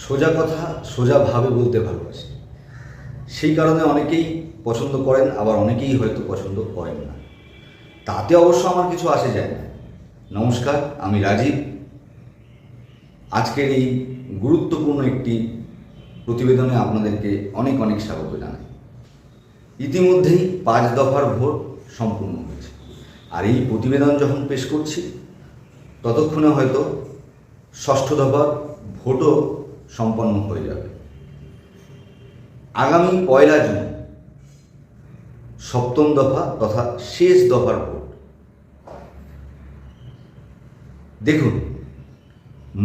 সোজা কথা সোজাভাবে বলতে ভালোবাসি। সেই কারণে অনেকেই পছন্দ করেন, আবার অনেকেই হয়তো পছন্দ করেন না। তাতে অবশ্য আমার কিছু আসে যায় না। নমস্কার, আমি রাজীব। আজকের এই গুরুত্বপূর্ণ একটি প্রতিবেদনে আপনাদেরকে অনেক অনেক স্বাগত জানাই। ইতিমধ্যেই 5 দফার ভোট সম্পূর্ণ হয়েছে, আর এই প্রতিবেদন যখন পেশ করছি ততক্ষণে হয়তো 6ষ্ঠ দফার ভোটও সম্পন্ন হয়ে যাবে। আগামী 1 জুন 7ম দফা তথা শেষ দফার ভোট। দেখুন,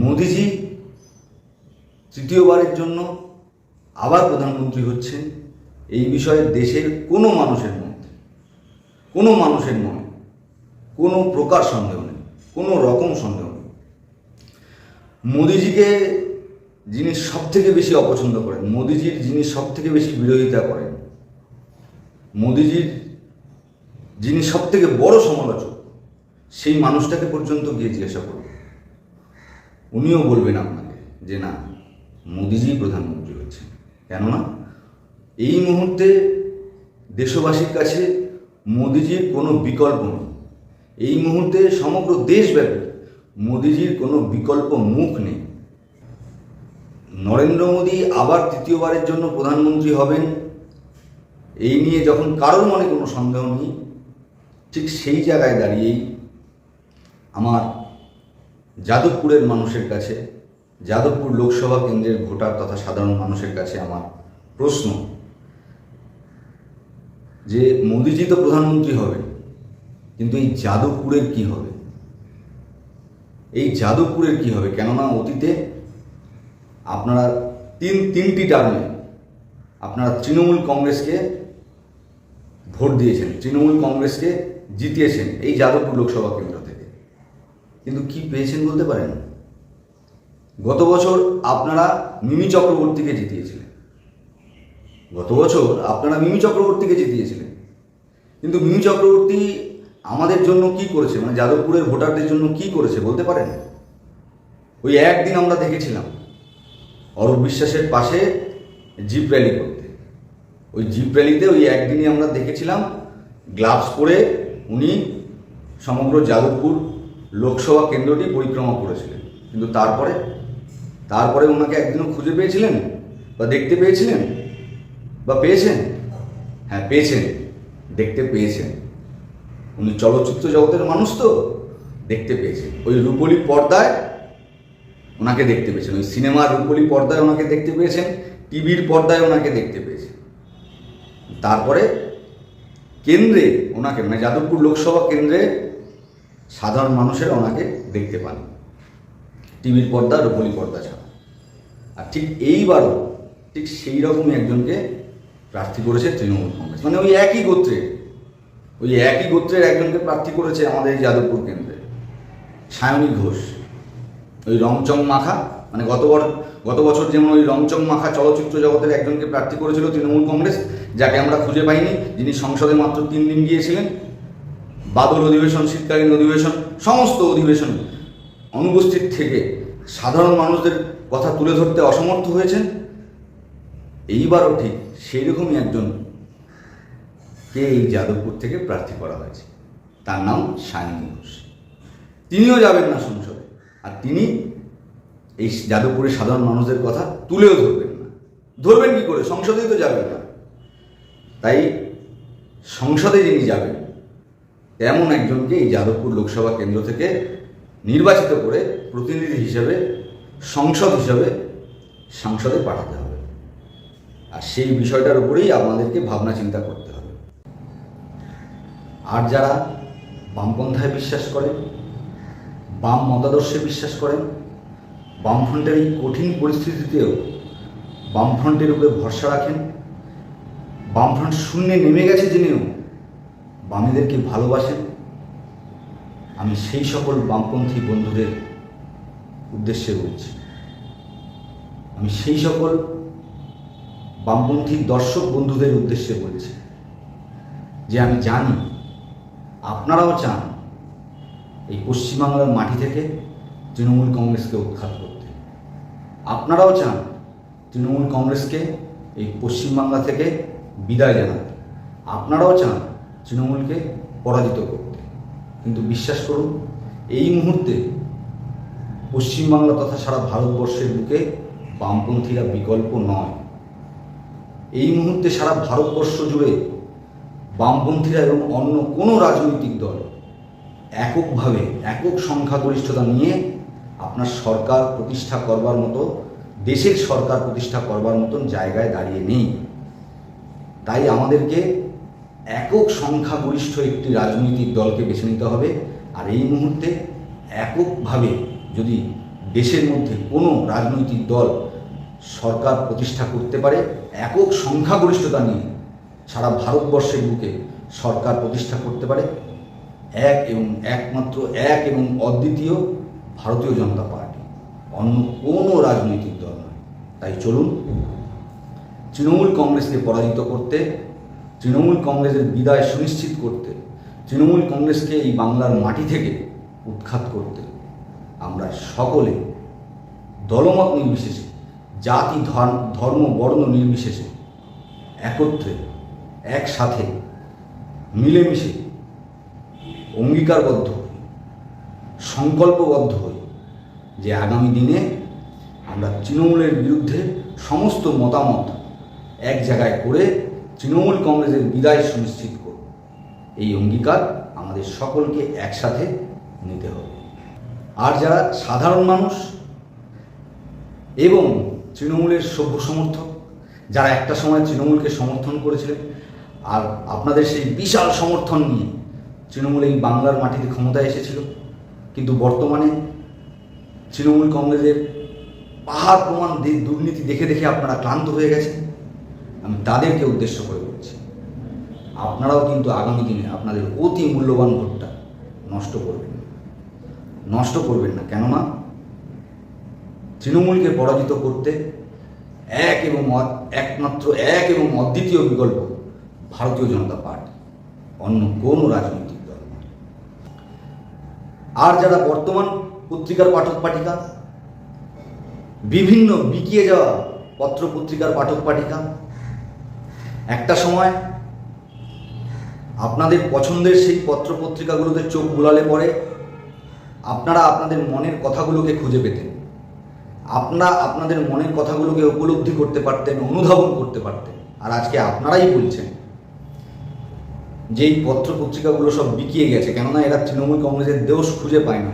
মোদিজি তৃতীয়বারের জন্য আবার প্রধানমন্ত্রী হচ্ছেন, এই বিষয়ে দেশের কোনো মানুষের মনে কোনো প্রকার সন্দেহ নেই, কোনো রকম সন্দেহ নেই। মোদিজিকে যিনি সব থেকে বেশি অপছন্দ করেন, মোদিজির যিনি সব থেকে বেশি বিরোধিতা করেন, মোদিজির যিনি সব থেকে বড় সমালোচক, সেই মানুষটাকে পর্যন্ত গিয়ে জিজ্ঞাসা করুন, উনিও বলবেন আপনাকে যে না, মোদিজি প্রধানমন্ত্রী হচ্ছেন। কেননা এই মুহূর্তে দেশবাসীর কাছে মোদিজির কোনো বিকল্প নেই। এই মুহূর্তে সমগ্র দেশব্যাপী মোদিজির কোনো বিকল্প মুখ নেই। নরেন্দ্র মোদী আবার তৃতীয়বারের জন্য প্রধানমন্ত্রী হবেন, এই নিয়ে যখন কারোর মনে কোনো সন্দেহ নেই, ঠিক সেই জায়গায় দাঁড়িয়েই আমার যাদবপুরের মানুষের কাছে, যাদবপুর লোকসভা কেন্দ্রের ভোটার তথা সাধারণ মানুষের কাছে আমার প্রশ্ন যে মোদিজি তো প্রধানমন্ত্রী হবেন, কিন্তু এই যাদবপুরের কি হবে? এই যাদবপুরের কি হবে? কেননা অতীতে আপনারা তিনটি টার্মে আপনারা তৃণমূল কংগ্রেসকে ভোট দিয়েছেন, তৃণমূল কংগ্রেসকে জিতিয়েছেন এই যাদবপুর লোকসভা কেন্দ্র থেকে, কিন্তু কি পেয়েছেন বলতে পারেন? গত বছর আপনারা মিমি চক্রবর্তীকে জিতিয়েছিলেন, কিন্তু মিমি চক্রবর্তী আমাদের জন্য কি করেছে, মানে যাদবপুরের ভোটারদের জন্য কি করেছে বলতে পারেন? ওই একদিন আমরা দেখেছিলাম অরূপ বিশ্বাসের পাশে জিপ র্যালি করতে। ওই জিপ র্যালিতে ওই একদিনই আমরা দেখেছিলাম গ্লাভস পরে উনি সমগ্র যাদবপুর লোকসভা কেন্দ্রটি পরিক্রমা করেছিলেন। কিন্তু তারপরে ওনাকে একদিনও খুঁজে পেয়েছিলেন বা দেখতে পেয়েছিলেন বা পেয়েছেন? হ্যাঁ, পেয়েছেন, দেখতে পেয়েছেন। উনি চলচ্চিত্র জগতের মানুষ, তো দেখতে পেয়েছেন। ওই রূপলী পর্দায় ওনাকে দেখতে পেয়েছেন, ওই সিনেমার রূপলী পর্দায় ওনাকে দেখতে পেয়েছেন, টিভির পর্দায় ওনাকে দেখতে পেয়েছেন। তারপরে কেন্দ্রে ওনাকে, মানে যাদবপুর লোকসভা কেন্দ্রে সাধারণ মানুষের ওনাকে দেখতে পান টিভির পর্দা, রূপলী পর্দা ছাড়া। আর ঠিক এইবারও ঠিক সেই রকমই একজনকে প্রার্থী করেছে তৃণমূল কংগ্রেস, মানে ওই একই গোত্রের একজনকে প্রার্থী করেছে আমাদের এই যাদবপুর কেন্দ্রে, সায়নী ঘোষ। ওই রংচং মাখা, মানে গত বছর যেমন ওই রংচং মাখা চলচ্চিত্র জগতের একজনকে প্রার্থী করেছিল তৃণমূল কংগ্রেস, যাকে আমরা খুঁজে পাইনি, যিনি সংসদে মাত্র 3 দিন গিয়েছিলেন, বাদল অধিবেশন, শীতকালীন অধিবেশন, সমস্ত অধিবেশন অনুপস্থিত থেকে সাধারণ মানুষদের কথা তুলে ধরতে অসমর্থ হয়েছেন। এইবারও ঠিক সেই রকমই একজনকে এই যাদবপুর থেকে প্রার্থী করা হয়েছে, তার নাম সায়নী ঘোষ। তিনিও যাবেন না সংসদে, আর তিনি এই যাদবপুরের সাধারণ মানুষদের কথা তুলেও ধরবেন না। ধরবেন কি করে? সংসদেই তো যাবেন না। তাই সংসদে যিনি যাবেন তেমন একজনকে এই যাদবপুর লোকসভা কেন্দ্র থেকে নির্বাচিত করে প্রতিনিধি হিসেবে, সংসদে পাঠাতে হবে। আর সেই বিষয়টার উপরেই আপনাদেরকে ভাবনা চিন্তা করতে হবে। আর যারা বামপন্থায় বিশ্বাস করেন, বাম মতাদর্শে বিশ্বাস করেন, বামফ্রন্টের এই কঠিন পরিস্থিতিতেও বামফ্রন্টের উপরে ভরসা রাখেন, বামফ্রন্ট শূন্যে নেমে গেছে জেনেও বামেদেরকে ভালোবাসেন, আমি সেই সকল বামপন্থী বন্ধুদের উদ্দেশ্যে বলছি, আমি সেই সকল বামপন্থী দর্শক বন্ধুদের উদ্দেশ্যে বলছি যে আমি জানি আপনারাও চান এই পশ্চিমবাংলার মাটি থেকে তৃণমূল কংগ্রেসকে উৎখাত করতে। আপনারাও চান তৃণমূল কংগ্রেসকে এই পশ্চিমবাংলা থেকে বিদায় জানাতে, আপনারাও চান তৃণমূলকে পরাজিত করতে। কিন্তু বিশ্বাস করুন, এই মুহূর্তে পশ্চিমবাংলা তথা সারা ভারতবর্ষের বুকে বামপন্থীরা বিকল্প নয়। এই মুহূর্তে সারা ভারতবর্ষ জুড়ে বামপন্থীরা এবং অন্য কোনো রাজনৈতিক দল এককভাবে একক সংখ্যাগরিষ্ঠতা নিয়ে আপনার সরকার প্রতিষ্ঠা করবার মতো, দেশের সরকার প্রতিষ্ঠা করবার মতন জায়গায় দাঁড়িয়ে নেই। তাই আমাদেরকে একক সংখ্যাগরিষ্ঠ একটি রাজনৈতিক দলকে বেছে নিতে হবে। আর এই মুহূর্তে এককভাবে যদি দেশের মধ্যে কোনো রাজনৈতিক দল সরকার প্রতিষ্ঠা করতে পারে, একক সংখ্যাগরিষ্ঠতা নিয়ে সারা ভারতবর্ষের বুকে সরকার প্রতিষ্ঠা করতে পারে, একমাত্র এক এবং অদ্বিতীয় ভারতীয় জনতা পার্টি, অন্য কোনো রাজনৈতিক দল নয়। তাই চলুন তৃণমূল কংগ্রেসকে পরাজিত করতে, তৃণমূল কংগ্রেসের বিদায় সুনিশ্চিত করতে, তৃণমূল কংগ্রেসকে এই বাংলার মাটি থেকে উৎখাত করতে আমরা সকলে দলমত নির্বিশেষে, জাতি ধর্ম বর্ণ নির্বিশেষে একত্রে একসাথে মিলেমিশে অঙ্গীকারবদ্ধ হই, সংকল্পবদ্ধ হই যে আগামী দিনে আমরা তৃণমূলের বিরুদ্ধে সমস্ত মতামত এক জায়গায় করে তৃণমূল কংগ্রেসের বিদায় সুনিশ্চিত করব। এই অঙ্গীকার আমাদের সকলকে একসাথে নিতে হবে। আর যারা সাধারণ মানুষ এবং তৃণমূলের সভ্য সমর্থক, যারা একটা সময় তৃণমূলকে সমর্থন করেছিলেন, আর আপনাদের সেই বিশাল সমর্থন নিয়ে তৃণমূল এই বাংলার মাটিতে ক্ষমতায় এসেছিল, কিন্তু বর্তমানে তৃণমূল কংগ্রেসের পাহাড় প্রমাণ দুর্নীতি দেখে দেখে আপনারা ক্লান্ত হয়ে গেছেন, আমি তাদেরকে উদ্দেশ্য করে বলছি, আপনারাও কিন্তু আগামী দিনে আপনাদের অতি মূল্যবান ভোটটা নষ্ট করবেন না। কেননা তৃণমূলকে পরাজিত করতে একমাত্র এক এবং অদ্বিতীয় বিকল্প ভারতীয় জনতা পার্টি, অন্য কোনো রাজনৈতিক দল নয়। আর যারা বর্তমান পত্রিকার পাঠক পাঠিকা, বিভিন্ন বিকিয়ে যাওয়া পত্র পত্রিকার পাঠক পাঠিকা, একটা সময় আপনাদের পছন্দের সেই পত্র পত্রিকাগুলোতে চোখ বুলালে পরে আপনারা আপনাদের মনের কথাগুলোকে খুঁজে পেতেন, আপনাদের মনের কথাগুলোকে উপলব্ধি করতে পারতেন, অনুধাবন করতে পারতেন। আর আজকে আপনারাই বলছেন যে এই পত্র পত্রিকাগুলো সব বিকিয়ে গেছে, কেননা এরা তৃণমূল কংগ্রেসের দোষ খুঁজে পায় না,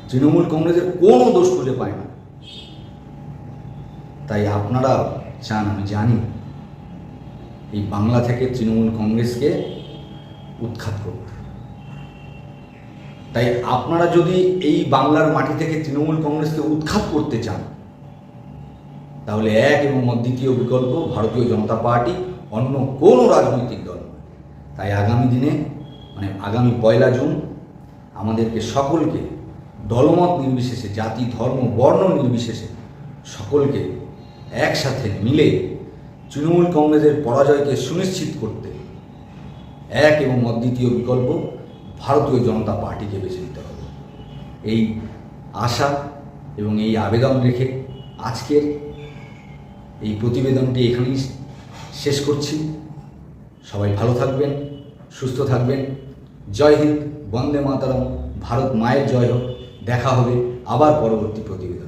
তৃণমূল কংগ্রেসের কোনো দোষ খুঁজে পায় না। তাই আপনারা চান, আমি জানি, এই বাংলা থেকে তৃণমূল কংগ্রেসকে উৎখাত করতে। তাই আপনারা যদি এই বাংলার মাটি থেকে তৃণমূল কংগ্রেসকে উৎখাত করতে চান, তাহলে এক এবং অদ্বিতীয় বিকল্প ভারতীয় জনতা পার্টি, অন্য কোনো রাজনৈতিক দল। তাই আগামী দিনে আগামী 1 জুন আমাদেরকে সকলকে দলমত নির্বিশেষে, জাতি ধর্ম বর্ণ নির্বিশেষে সকলকে একসাথে মিলে তৃণমূল কংগ্রেসের পরাজয়কে সুনিশ্চিত করতে এক এবং অদ্বিতীয় বিকল্প ভারতীয় জনতা পার্টিকে বেছে নিতে হবে। এই আশা এবং এই আবেদন রেখে আজকের এই প্রতিবেদনটি এখানেই শেষ করছি। সবাই ভালো থাকবেন, সুস্থ থাকবেন। জয় হিন্দ, বন্দে মাতরম, ভারত মায়ের জয় হোক। দেখা হবে আবার পরবর্তী প্রতিবেদন।